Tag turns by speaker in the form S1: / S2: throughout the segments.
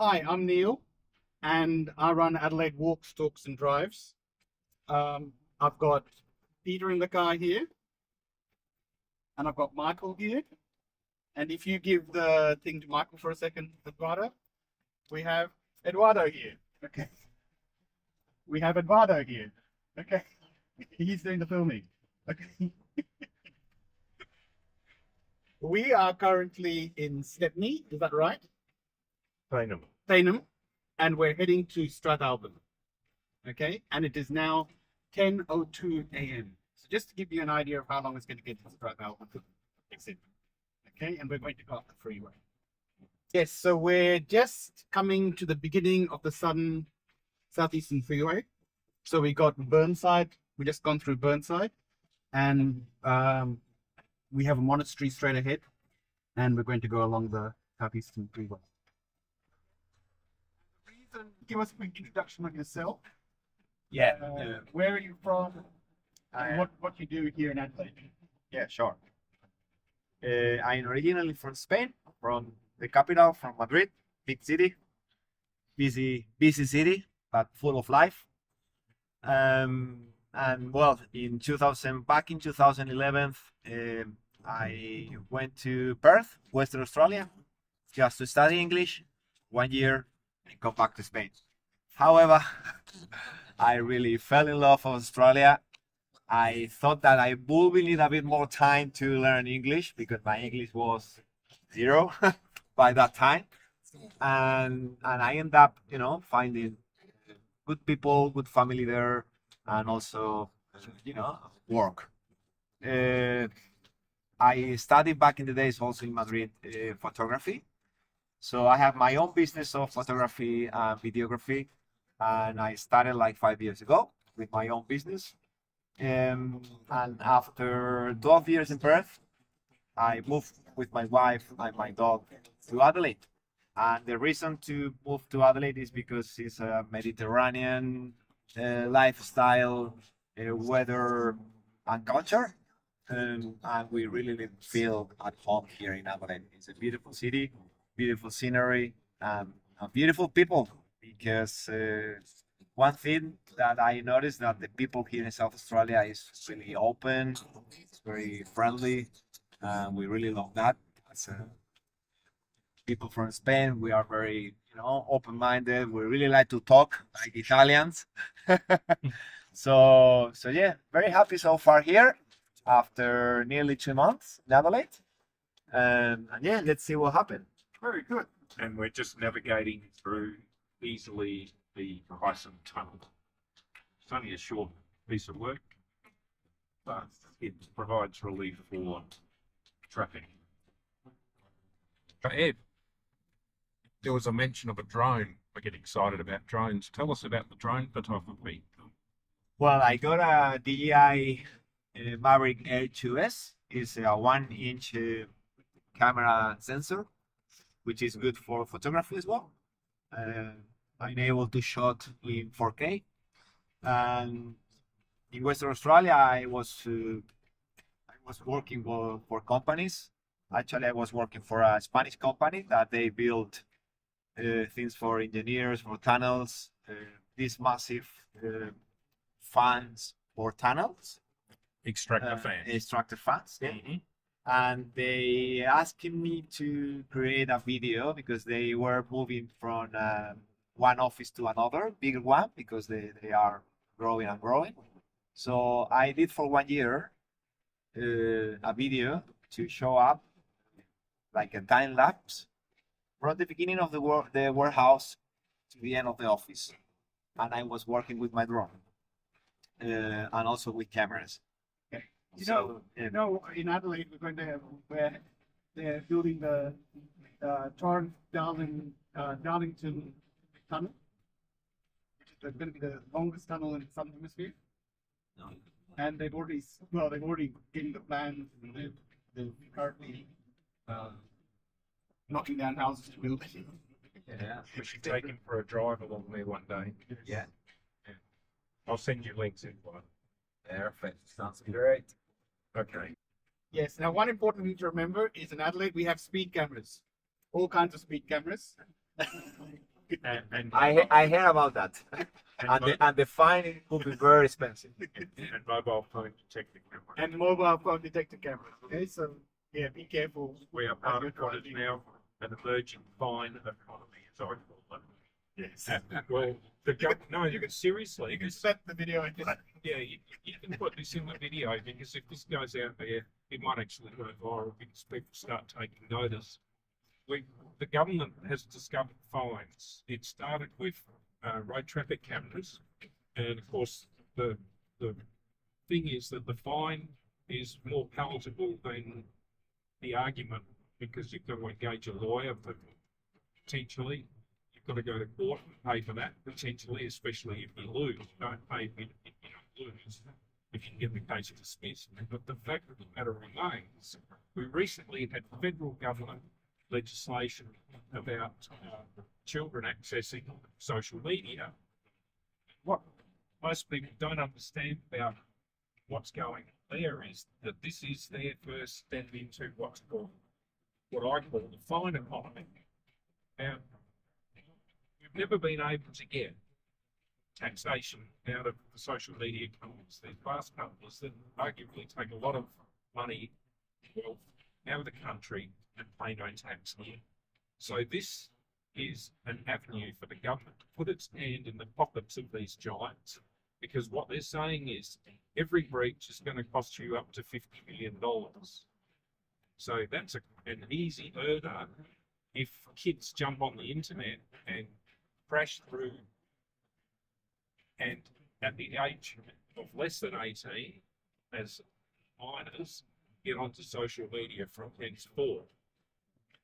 S1: Hi, I'm Neil, and I run Adelaide Walks, Talks, and Drives. I've got Peter in the car here, and I've got Michael here. And if you give the thing to Michael for a second, Eduardo, we have Eduardo here. Okay. We have Eduardo here. Okay. He's doing the filming. Okay. We are currently in Stepney, is that right? Thaynham, and we're heading to Strathalbyn. Okay, and it is now 10:02 a.m. So just to give you an idea of how long it's going to get to Strathalbyn. Okay, and we're going to go up the freeway. Yes, so we're just coming to the beginning of the southeastern freeway. So we got Burnside. We just gone through Burnside, and we have a monastery straight ahead, and we're going to go along the southeastern freeway. Give us a quick introduction of yourself.
S2: Yeah.
S1: Where are you from? And what you do here in Adelaide?
S2: Yeah, sure. I'm originally from Spain, from the capital, from Madrid, big city, busy city, but full of life. And well, back in 2011, I went to Perth, Western Australia, just to study English 1 year and come back to Spain. However, I really fell in love with Australia. I thought that I would need a bit more time to learn English because my English was zero by that time. And I ended up, finding good people, good family there, and also, work. I studied back in the days also in Madrid photography. So I have my own business of photography and videography, and I started like 5 years ago with my own business. And after 12 years in Perth, I moved with my wife and my dog to Adelaide. And the reason to move to Adelaide is because it's a Mediterranean lifestyle, weather, and culture. And we really feel at home here in Adelaide. It's a beautiful city, beautiful scenery, and beautiful people. Because one thing that I noticed that the people here in South Australia is really open, it's very friendly, and we really love that. As people from Spain, we are very, open-minded. We really like to talk like Italians. So yeah, very happy so far here after nearly 2 months in Adelaide. And yeah, let's see what happens.
S1: Very good.
S3: And we're just navigating through easily the Bison Tunnel. It's only a short piece of work, but it provides relief for traffic.
S4: Ed, there was a mention of a drone. I get excited about drones. Tell us about the drone photography.
S2: Well, I got a DJI Maverick Air 2S. It's a 1-inch camera sensor, which is good for photography as well. I'm able to shoot in 4K. And in Western Australia, I was working for companies. Actually, I was working for a Spanish company that they build things for engineers, for tunnels, these massive fans for tunnels.
S4: Extractor fans.
S2: Extractor fans, yeah. Mm-hmm. And they asked me to create a video because they were moving from one office to another, bigger one, because they are growing and growing. So I did for 1 year a video to show up like a time lapse from the beginning of the warehouse to the end of the office. And I was working with my drone and also with cameras.
S1: In Adelaide, we're going to have where they're building the Torrens Darlington tunnel, which is going to be the longest tunnel in the Southern Hemisphere. And they've already getting the plans. They're currently knocking down houses to build it.
S3: Yeah, we should take him for a drive along there one day.
S2: Yeah.
S3: I'll send you links in one.
S2: Perfect. Sounds great.
S3: Okay.
S1: Yes. Now, one important thing to remember is in Adelaide we have speed cameras, all kinds of speed cameras.
S3: And
S2: I heard about that.
S3: and
S2: And the fine will be very expensive.
S3: and mobile phone detector camera.
S1: And mobile phone detector cameras. Okay, so yeah, be careful.
S3: We are part of what is now an emerging fine economy, as I call it.
S1: Yes.
S3: Well, no, you can seriously.
S1: You can set the video in this.
S3: Yeah, you can put this in the video because if this goes out there, it might actually go viral because people start taking notice. The government has discovered fines. It started with road traffic cameras, and of course, the thing is that the fine is more palatable than the argument because you've got to engage a lawyer, but potentially you've got to go to court and pay for that, potentially, especially if you lose. You don't pay if you don't lose, if you can get the case dismissed. But the fact of the matter remains, we recently had federal government legislation about children accessing social media. What most people don't understand about what's going on there is that this is their first step into what's called, what I call the fine economy. Now, we've never been able to get taxation out of the social media companies. There's vast companies that arguably take a lot of money, wealth out of the country and pay no tax here. So this is an avenue for the government to put its hand in the pockets of these giants, because what they're saying is every breach is going to cost you up to $50 million. So that's an easy earner if kids jump on the internet and crash through, and at the age of less than 18, as minors, get onto social media from henceforth.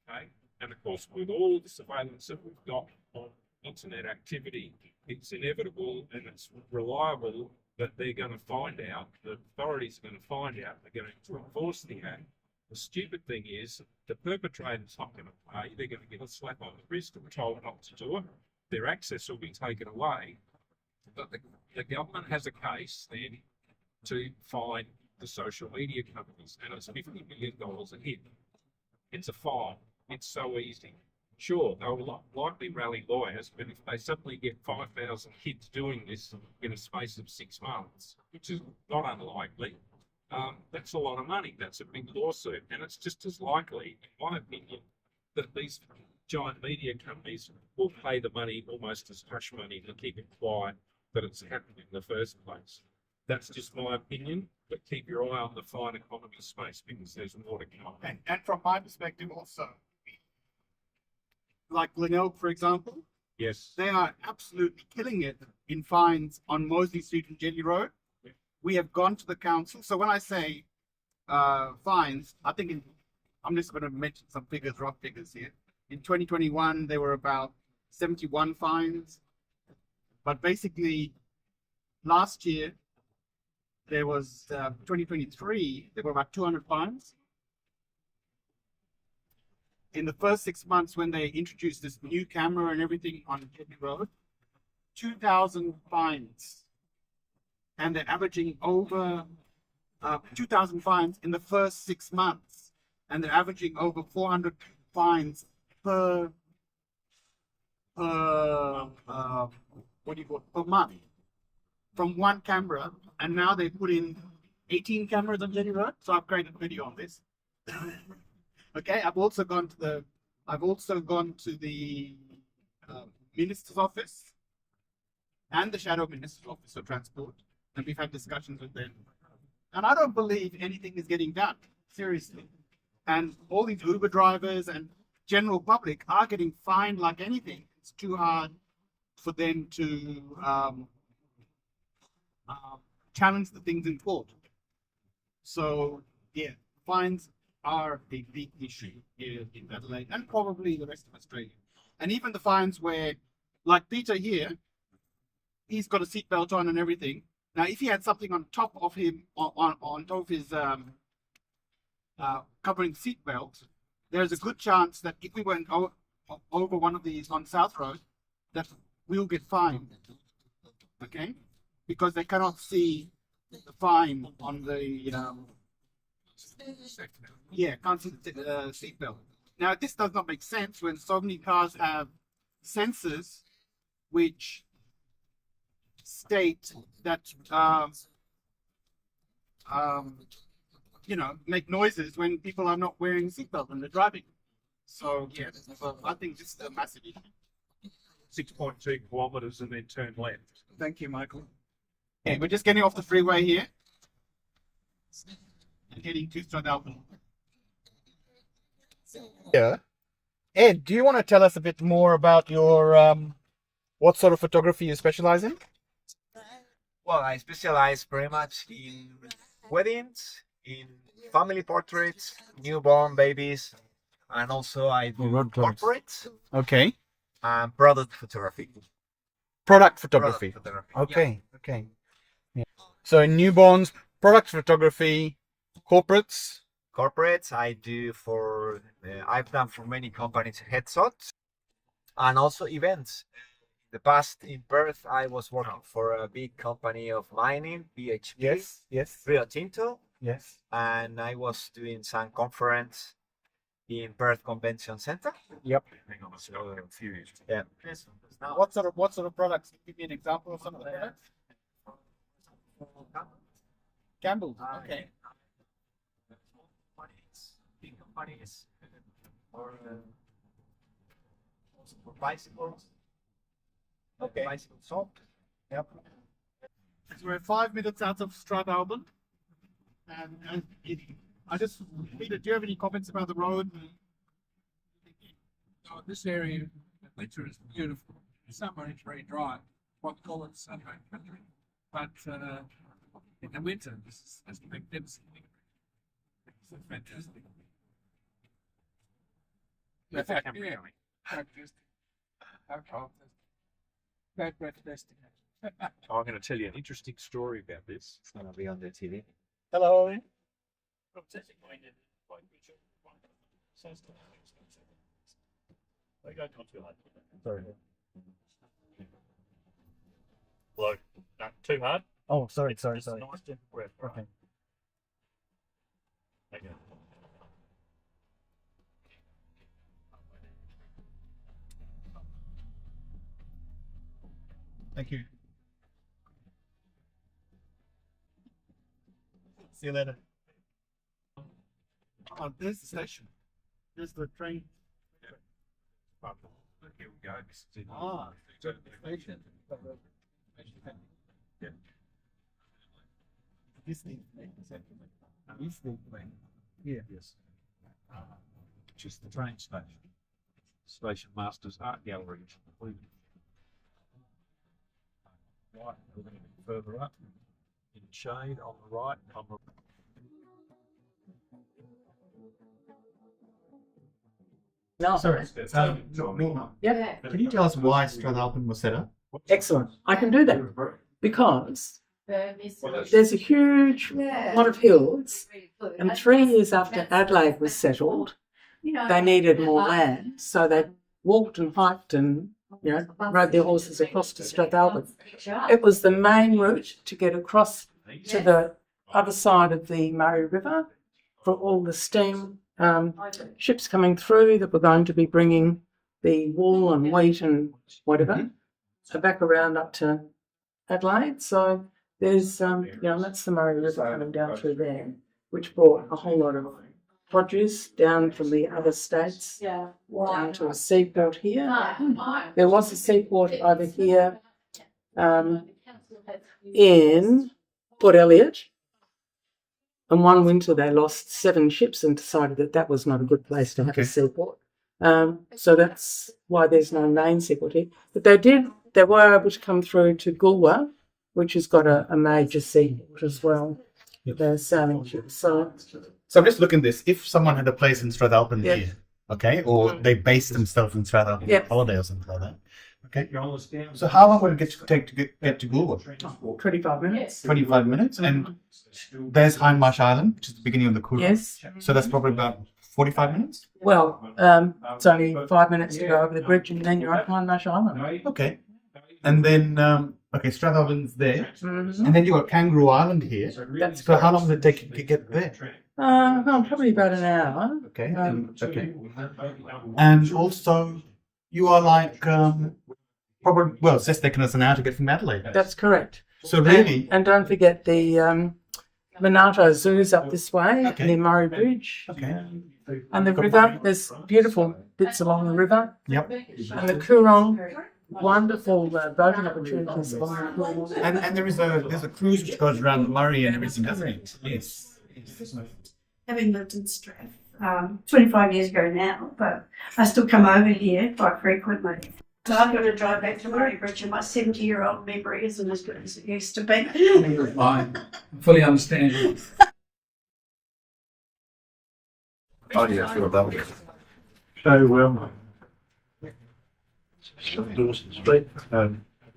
S3: Okay? And of course, with all the surveillance that we've got on internet activity, it's inevitable and it's reliable that they're going to find out, the authorities are going to find out, they're going to enforce the act. The stupid thing is the perpetrator's not going to pay, they're going to get a slap on the wrist and told not to do it. Their access will be taken away. But the government has a case then to fine the social media companies, and it's $50 million a hit. It's a fine. It's so easy. Sure, they'll likely rally lawyers, but if they suddenly get 5,000 kids doing this in a space of 6 months, which is not unlikely, that's a lot of money. That's a big lawsuit, and it's just as likely, in my opinion, that these giant media companies will pay the money almost as hush money to keep it quiet that it's happened in the first place. That's just my opinion, but keep your eye on the fine economy space because there's more to come.
S1: And from my perspective also, like Glenelg, for example,
S3: Yes.
S1: they are absolutely killing it in fines on Mosley Street and Jelly Road. We have gone to the council. So when I say fines, I think I'm just going to mention some figures, rough figures here. In 2021, there were about 71 fines. But basically, last year, there was 2023, there were about 200 fines. In the first 6 months, when they introduced this new camera and everything on Jetty Road, 2,000 fines. And they're averaging over 2,000 fines in the first 6 months. And they're averaging over 400 fines per month from one camera. And now they put in 18 cameras on Jetty Road. So I've created a video on this. Okay, I've also gone to the minister's office and the shadow minister's office of transport, and we've had discussions with them. And I don't believe anything is getting done, seriously. And all these Uber drivers and general public are getting fined like anything. It's too hard for them to challenge the things in court. So yeah, fines are a big issue here in Adelaide and probably the rest of Australia. And even the fines where, like Peter here, he's got a seatbelt on and everything. Now, if he had something on top of him, on top of his covering seatbelt, there's a good chance that if we went over one of these on South Road, that we'll get fined. Okay? Because they cannot see the fine on the can't see the seatbelt. Now, this does not make sense when so many cars have sensors which state that make noises when people are not wearing seatbelt when they're driving. So yeah, I think this is a massive issue.
S3: 6.2 kilometres and then turn left.
S1: Thank you, Michael. Okay, we're just getting off the freeway here and heading to Strathalbyn. Yeah. Ed, do you want to tell us a bit more about your what sort of photography you specialize in?
S2: Well, I specialize very much in weddings, in family portraits, newborn babies, and also I do corporates
S1: Okay.
S2: and product photography.
S1: Product photography.
S2: Product photography.
S1: Okay. Okay. Yeah. So newborns, product photography, corporates.
S2: Corporates, I do for, I've done for many companies headshots and also events. In the past in Perth, I was working for a big company of mining, BHP,
S1: Yes.
S2: Rio Tinto,
S1: Yes.
S2: and I was doing some conference in Perth Convention Center.
S1: Yep.
S3: Hang on, I got confused.
S2: Yeah.
S1: What sort of products? Give me an example of some of the products. Campbell. Okay.
S2: Big companies, or also for bicycles.
S1: Okay.
S2: Bicycle shop.
S1: Yep. So we're 5 minutes out of Strathalbyn, and Peter, do you have any comments about the road?
S5: Oh, this area, the winter is beautiful. Summer it's very dry. What call it sunrise country. But in the winter, this is magnificent. It's fantastic.
S3: That's
S5: Yeah,
S3: a camera going.
S5: fantastic. Fantastic.
S3: I'm going to tell you an interesting story about this.
S2: It's gonna be on the TV.
S1: Hello. Sorry.
S6: Hello. No, too hard.
S1: Oh, sorry.
S6: Just a nice gentle breath. Right.
S1: Okay.
S6: Okay.
S1: Thank you. See you later. Oh, there's the station. There's the train.
S3: Here we go. This is it.
S1: Ah, station.
S3: Yeah.
S1: This thing. This thing. Yeah.
S3: Yes. Just the train station. Station Masters Art Gallery. Right, a little bit further up. In shade on the right. On the
S7: No.
S1: Sorry.
S7: Yeah,
S1: Can you tell us why Strathalbyn was set up?
S7: excellent. I can do that because there's a huge lot of hills, and 3 years after Adelaide was settled, they needed more land, so they walked and hiked and rode their horses across to Strathalbyn. It was the main route to get across to the other side of the Murray River for all the steam ships coming through that were going to be bringing the wool and wheat and whatever back around up to Adelaide. So there's, that's the Murray River coming down through there, which brought a whole lot of produce down from the other states down to a seaport here. There was a seaport over here in Port Elliot. And one winter they lost 7 ships and decided that that was not a good place to have a seaport. So that's why there's no main seaport here. But they were able to come through to Goolwa, which has got a major seaport as well. They're sailing ships. So
S1: I'm just looking at this. If someone had a place in Strathalbyn
S7: Yeah.
S1: here, okay, or they based themselves in Strathalbyn
S7: Yeah.
S1: on holiday or something like that, okay. So how long would it take to get to Goolwa?
S7: 25 minutes.
S1: 25 minutes, and there's Hindmarsh Island, which is the beginning of the cruise.
S7: Yes.
S1: So that's probably about 45 minutes.
S7: Well, it's only 5 minutes to go over the bridge and then you're at Hindmarsh Island.
S1: Okay. And then, Strathalbyn's there,
S7: Mhm.
S1: and then you got Kangaroo Island here.
S7: That's
S1: So how long does it take you to get there?
S7: Probably about an hour.
S1: Okay. Okay. And also, You are like probably it's just taken us an hour to get from Adelaide.
S7: That's correct.
S1: So really,
S7: And don't forget the Monarto Zoo's up this way,
S1: Okay.
S7: near Murray Bridge.
S1: okay.
S7: And the river, there's beautiful bits along the river.
S1: Yep.
S7: And the Coorong, wonderful boating opportunities along the Coorong.
S1: And there's a cruise which goes around the Murray and everything, doesn't it? Yes.
S8: Having lived in Strath 25 years ago now, but I still come over here quite frequently. So I've got to drive back to Murray Bridge, and my 70-year-old memory isn't as good as it used to be.
S5: I fully understand.
S9: Oh yeah, sure, that was. So Dawson Street.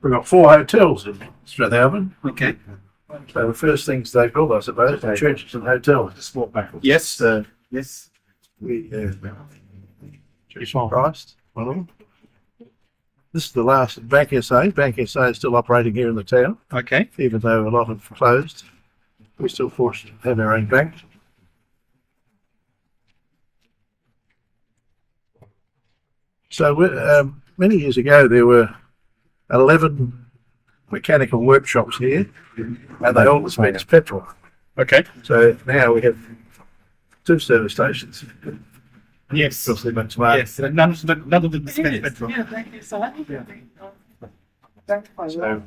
S9: We've got 4 hotels in Strathalbyn.
S1: Okay.
S9: So the first things they built, I suppose, are churches and hotels. Just walk backwards.
S1: Yes. Yes.
S9: We Church of Christ, one of them. This is the last Bank SA. Bank SA is still operating here in the town,
S1: Okay.
S9: even though a lot have closed. We're still forced to have our own bank. So many years ago, there were 11 mechanical workshops here, and they all dispensed petrol.
S1: Okay.
S9: So now we have 2 service stations.
S1: Yes.
S9: Because they've been smart.
S1: Yes. None of them dispense petrol.
S7: Yeah, thank you, sir.
S9: So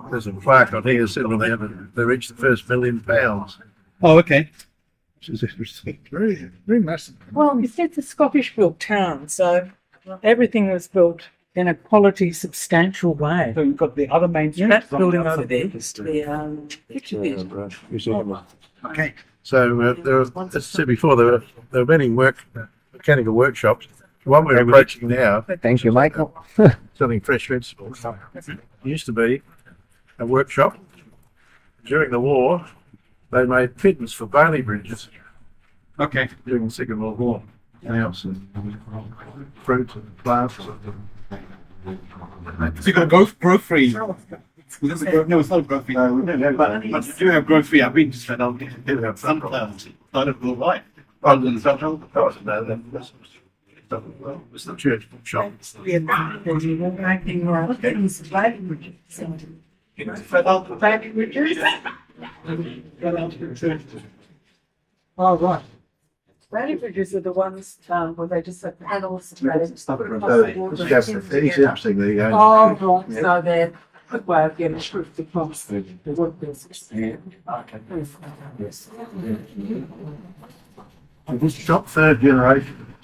S9: there's a plaque on here said when they reached the first £1 million,
S1: Oh, okay.
S9: which is interesting. Very, very massive.
S7: Well, it's a Scottish-built town, so everything was built in a quality, substantial way.
S1: So we've got the other main street.
S7: That building over there is the picture theatre.
S1: Okay.
S9: So there were, as I said before, there were many mechanical workshops. The one we're approaching now,
S2: Thank you, Michael.
S9: selling fresh vegetables, used to be a workshop. During the war, they made pins for bailey bridges
S1: Okay.
S9: during the Second World War. House and fruit and plants.
S1: So you got a grocery. No, it's not grocery. But you do have grocery. I've been to Strathalbyn. They have sunflowers. Side of the right.
S9: Other than Strathalbyn, it's the church shop.
S7: Oh, right. Rally bridges are the ones where they just have panels.
S9: It's interesting. The
S7: Oh, right. So they're a quick way of getting truth across the wood business.
S9: this shop, 3rd generation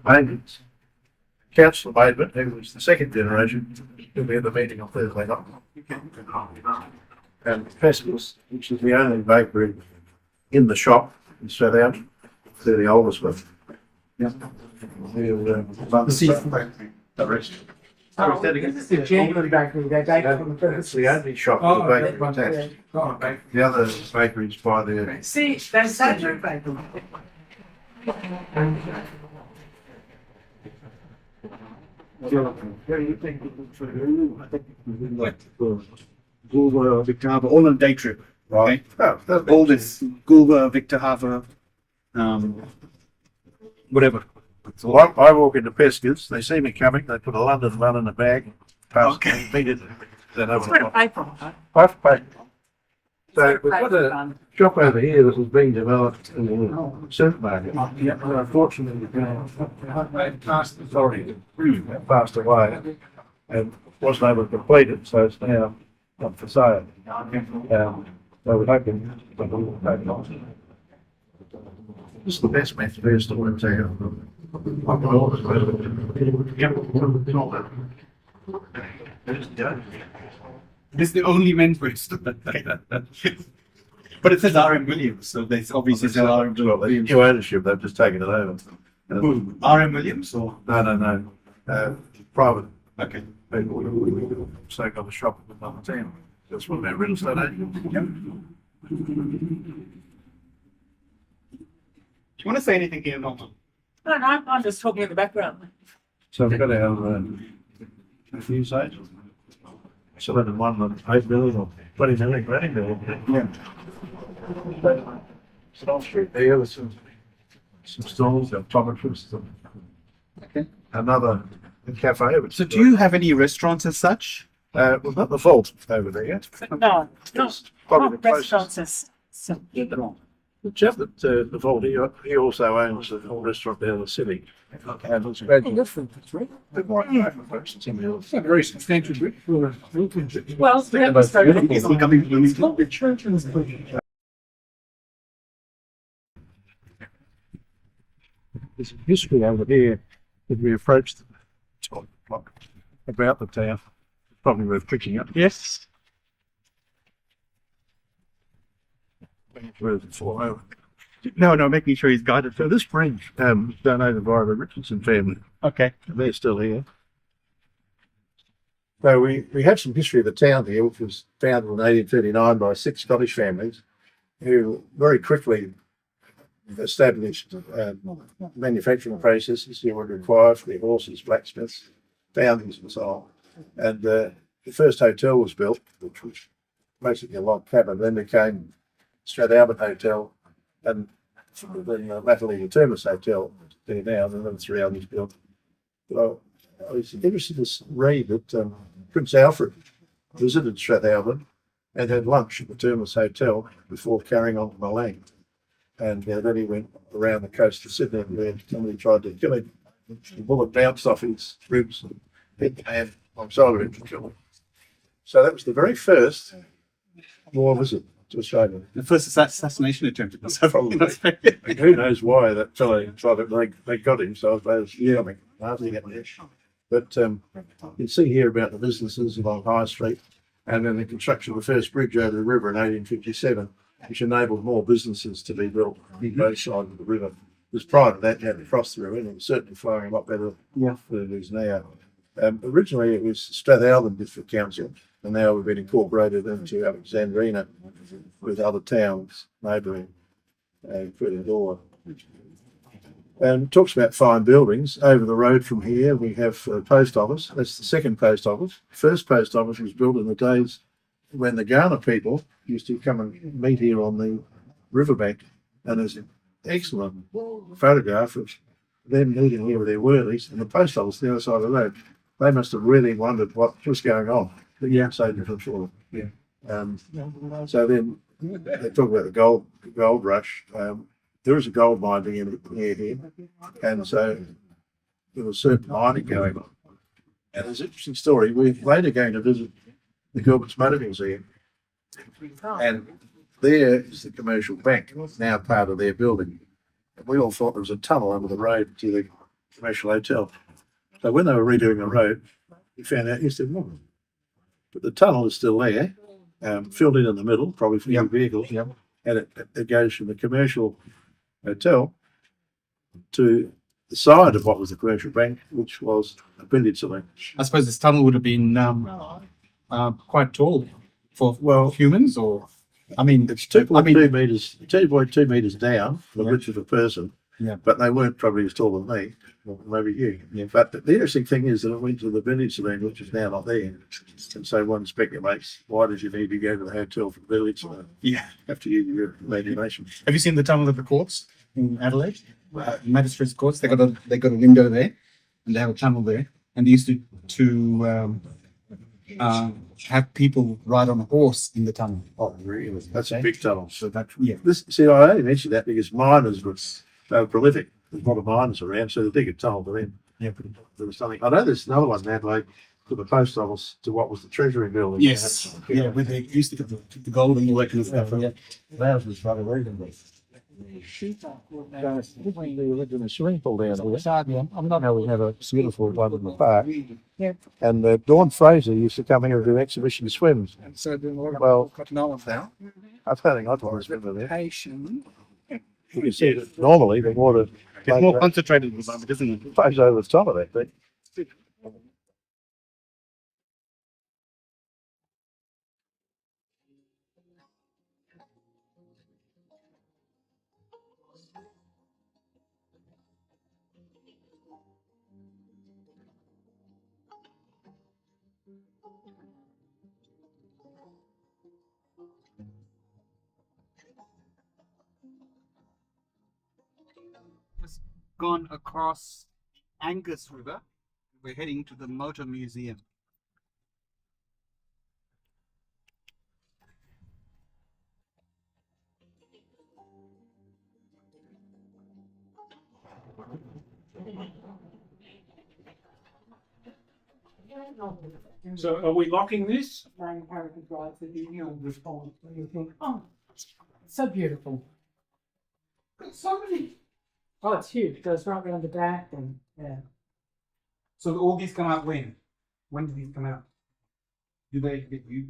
S9: maintenance. Councillor Maidment, who was the 2nd generation, will be at the meeting on Thursday night. And Pescos, which is the only bakery in the shop in Strathalbyn. They're the oldest one. Yeah. The rest.
S7: Oh, this is the genuine bakery. They bake from the
S9: It's the only shop with a bakery attached. The other bakeries by their.
S7: See, that's such a bakery.
S1: Gulva, Victor Harbour, all on a day trip.
S9: Right. Oh, that's
S1: All this Gulva, Victor Harbour, whatever.
S9: Well, I walk into Pescos, they see me coming, they put a London run in a bag, pass me, beat it, then over the top. Half pay. So we've got a shop over here that was being developed in a supermarket. And unfortunately, sorry, passed away and wasn't able to complete it, so it's now up for sale. So we're hoping that we'll take it on. This is the best method for us to work together.
S1: This is the only men's waste. But it says R.M. Williams, so there's obviously still R.M. Williams.
S9: New ownership, they've just taken it over.
S1: Who? R.M. Williams or?
S9: No. Private
S1: Okay.
S9: people who say got a shop in another town. That's one of our real estate agents.
S1: Do you want to say anything here, Norman?
S7: No, I'm just talking in the background.
S9: So we've got our fuse agents. So that in 8 million or 20 million, 20 million. Yeah. Stone Street there, there's some stalls, optometrists.
S1: Okay.
S9: Another cafe.
S1: So do you have any restaurants as such?
S9: Well, not the vault over there yet.
S7: No,
S9: It's probably the closest.
S7: restaurants.
S9: The chap that the vault, he also owns a restaurant down the city. And it's very different. It's
S5: a very substantial bit for
S7: Well,
S9: There's a history over here that we approached about the town. Probably worth picking up.
S1: Yes. No, making sure he's guided.
S9: So this bridge donated by the Richardson family.
S1: Okay.
S9: They're still here. So we have some history of the town here, which was founded in 1839 by 6 Scottish families who very quickly established manufacturing processes that were required for their horses, blacksmiths, foundries and so on. And the first hotel was built, which was basically a log cabin, then became Strathalbyn Hotel, and then latterly the Terminus Hotel there now, and then 3 others built. But I was interested to read that Prince Alfred visited Strathalbyn and had lunch at the Terminus Hotel before carrying on to Milan. And then he went around the coast of Sydney where somebody tried to kill him. The bullet bounced off his ribs and hit the man alongside of him to kill him. So that was the very first war visit to Australia.
S1: The first assassination attempt.
S9: Probably. Who knows why that fellow tried it? They got him, so I suppose coming after getting it. But you can see here about the businesses along High Street and then the construction of the first bridge over the river in 1857, which enabled more businesses to be built on both sides of the river. Because prior to that, you had to cross the river, and it was certainly flowing a lot better than it is now. Originally, it was Strathalbyn District Council, and now we've been incorporated into Alexandrina with other towns neighbouring, including Dorr. And it talks about fine buildings. Over the road from here, we have the post office. That's the second post office. The first post office was built in the days when the Ghana people used to come and meet here on the riverbank. And there's an excellent photograph of them meeting here with their worthies and the post office the other side of the road. They must have really wondered what was going on. So different for them. So then they talk about the gold rush. There is a gold mine being near here, and so there was certain mining going on. And there's an interesting story. We're later going to visit the Gilbert's Motor Museum, and there is the commercial bank, now part of their building. And we all thought there was a tunnel under the road to the commercial hotel. So when they were redoing the road, we found out, yes, there was. But the tunnel is still there, filled in the middle, probably for young vehicles, and it goes from the commercial hotel to the side of what was the commercial bank, which was a billiard saloon.
S1: I suppose this tunnel would have been quite tall for humans, or I mean,
S9: it's 2.2 meters, 2.2 meters down for the width of a person. But they weren't probably as tall as me, or maybe you. But the interesting thing is that it went to the billiard saloon, which is now not there. And so one speculates, why did you need to go to the hotel for the billiard saloon? After your imagination.
S1: Have you seen the tunnel of the courts in Adelaide? Magistrates' courts. They got a window there, and they have a tunnel there, and they used to have people ride on a horse in the tunnel.
S9: Oh, really? That's a big tunnel. So that
S1: Yeah.
S9: I only mentioned that because miners were prolific. There's a lot of miners around, so they dig a tunnel for them.
S1: Yeah.
S9: There was something. I know there's another one in Adelaide to the post office to what was the Treasury building.
S1: Yes. Yeah, where they used to get the gold and all that kind of stuff.
S9: That was rather reasonable. The original swimming pool down there. I'm not how we have a beautiful one in the park. And Dawn Fraser used to come here and do exhibition swims.
S5: So doing a lot of
S9: Well,
S5: got Nolan now.
S9: I don't think I'd want to swim there.
S5: Patient.
S9: You can see that normally the water
S1: It's more concentrated at the moment, isn't it?
S9: flows over the top of that thing.
S1: Gone across Angas River, we're heading to the Motor Museum.
S4: So are we locking this?
S7: Oh, so beautiful.
S5: Somebody.
S7: Oh, it's huge. It goes right around the back and yeah.
S5: So all these come out when? When did these come out? Do they get you?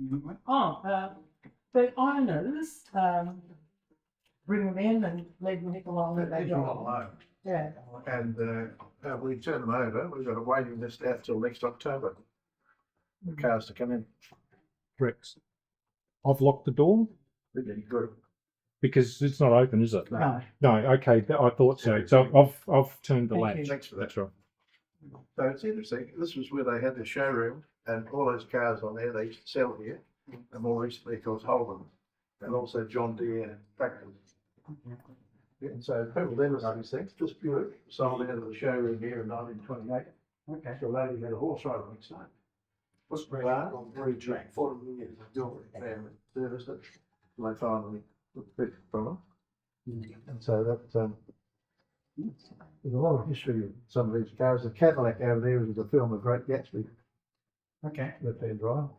S7: The owners bring them in and leave them along that they
S9: These are
S7: go.
S9: on loan.
S7: Yeah.
S9: And we turn them over. We've got a waiting list out till next October. The cars to come in.
S4: Bricks. I've locked the door
S9: Really good.
S4: because it's not open, is it?
S7: No.
S4: No, okay, I thought so. So I've turned the
S7: Thank
S4: latch.
S7: you.
S9: Thanks for that.
S4: That's right.
S9: So it's interesting. This was where they had the showroom, and all those cars on there they used to sell here. And more recently, of course, Holden, and also John Deere tractors. And so people then were these things. This Buick sold out of the showroom here in 1928.
S5: Okay.
S9: So lady had a horse riding next night.
S5: What's great?
S9: On very track, 40 years of doing it, family serviced it. And they finally took it from them. And so that there's a lot of history of some of these cars. The Cadillac over there is the film The Great Gatsby.
S5: Okay.
S9: Left hand drive.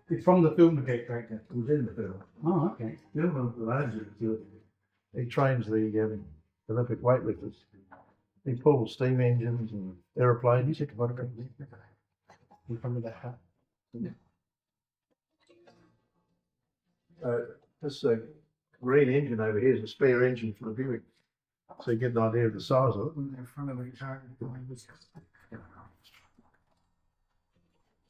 S5: It's from the film, okay, right?
S9: It was in the film.
S5: Oh, okay.
S9: The other one that owns it, he trains the Olympic weightlifters. He pulls steam engines and aeroplanes. He's a photograph in front of that hut. This green engine over here is a spare engine for the Buick. So you get an idea of the size of it.
S5: In front of the car.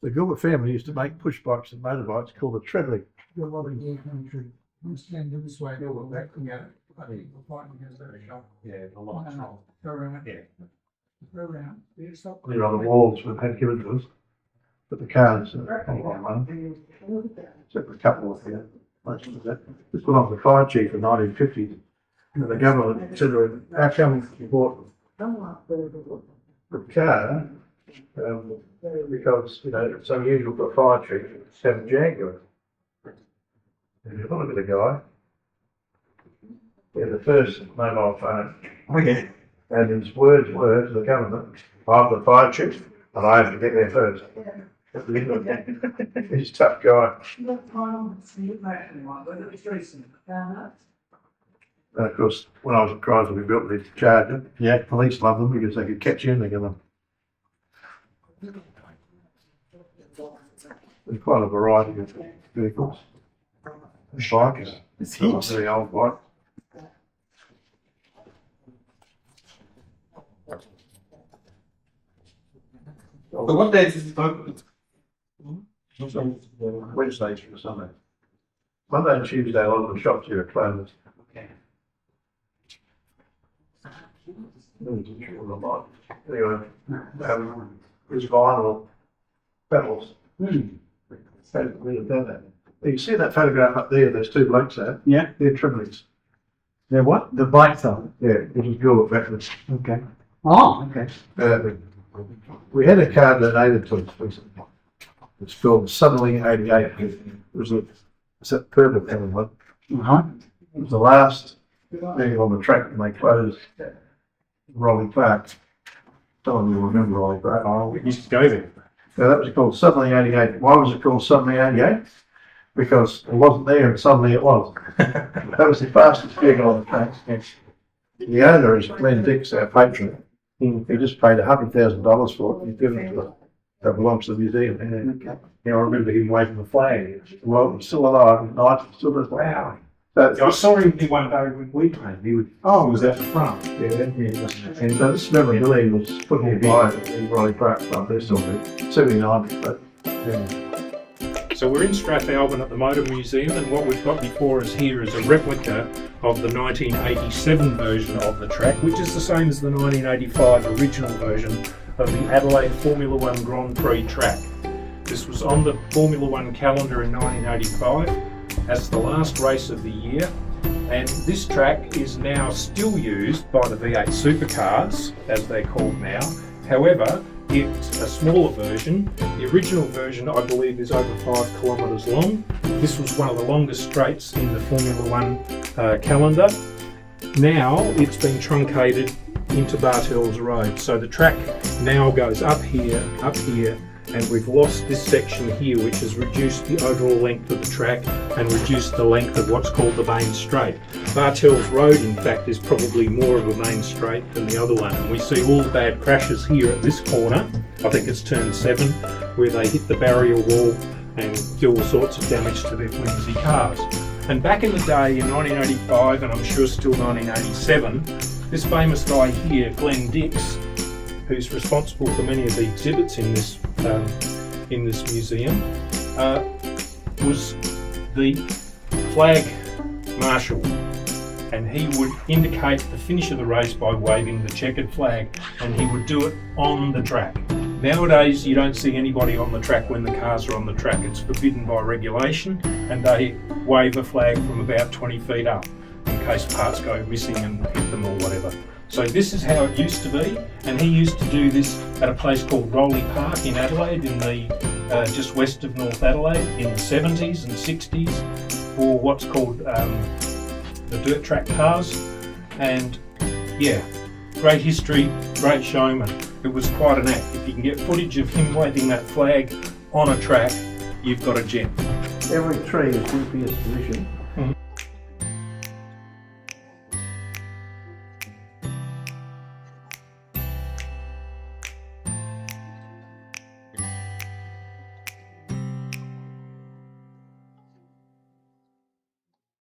S9: The Gilbert family used to make push bikes and motorbikes called the Treadly.
S5: Got a lot of gear coming through. I'm standing this way, go back, yeah. I think we're fighting against that shop.
S9: Yeah, a lot.
S5: Go around.
S9: Yeah.
S5: Go around. Yeah, stop.
S9: They're on the walls we've had given to us. But the cars are on one. Except for a couple of here. Most of that. This one was the fire chief in 1950s. And the government considered, how come you bought the car? Because, it's unusual for a fire chief to have a Jaguar. And you look at the guy, the first mobile phone.
S5: Okay.
S9: And his words were to the government, I'm the fire chief and I have to get there first. He's a tough guy. And of course, when I was at Chrysler, we built the Charger. Yeah. Police loved them because they could catch anything in them. There's quite a variety of vehicles. Bikes. It's a very old bike.
S5: So what days is it open?
S9: Wednesdays through Sunday. Monday and Tuesday, a lot of the shops here are closed.
S5: Okay.
S9: Anyway, there's vinyl pedals. You see that photograph up there, there's two blokes there?
S5: Yeah.
S9: They're triplets.
S5: They're what? The bikes are.
S9: Yeah, it was Gilbert backwards.
S5: Okay. Oh, okay.
S9: We had a car donated to us recently. It's called Suddenly 88. It was it's a purple colour one.
S5: Uh-huh.
S9: It was the last thing on the track when they closed Rolling Park. Some of you remember Rolling Park.
S4: Oh, we used to go there.
S9: So that was called Suddenly 88. Why was it called Suddenly 88? Because it wasn't there and suddenly it was. That was the fastest vehicle on the track. The owner is Glenn Dix, our patron. He just paid $100,000 for it. He's given it to the, that belongs to the museum. And, I remember him waving the flag. Well, he's still alive at night. Still does. Wow. So
S4: I saw him one day when we played. He was at the front.
S9: And so this memorabilia was put here by the Rolling Park Club. They're still there. 79. But,
S4: So we're in Strathalbyn at the Motor Museum, and what we've got before us here is a replica of the 1987 version of the track, which is the same as the 1985 original version of the Adelaide Formula One Grand Prix track. This was on the Formula One calendar in 1985 as the last race of the year, and this track is now still used by the V8 supercars, as they're called now. However, it's a smaller version. The original version, I believe, is over 5 kilometres long. This was one of the longest straights in the Formula One calendar. Now it's been truncated into Bartels Road. So the track now goes up here, and we've lost this section here, which has reduced the overall length of the track and reduced the length of what's called the main straight. Bartels Road, in fact, is probably more of a main straight than the other one. And we see all the bad crashes here at this corner. I think it's turn 7, where they hit the barrier wall and do all sorts of damage to their flimsy cars. And back in the day, in 1985, and I'm sure still 1987, this famous guy here, Glenn Dix, who's responsible for many of the exhibits in this museum, was the flag marshal, and he would indicate the finish of the race by waving the checkered flag, and he would do it on the track. Nowadays, you don't see anybody on the track when the cars are on the track. It's forbidden by regulation, and they wave a flag from about 20 feet up in case parts go missing and hit them or whatever. So this is how it used to be, and he used to do this at a place called Rowley Park in Adelaide, in the just west of North Adelaide, in the 70s and 60s, for what's called the dirt track cars. And yeah, great history, great showman. It was quite an act. If you can get footage of him waving that flag on a track, you've got a gem.
S9: Every tree is dubious position.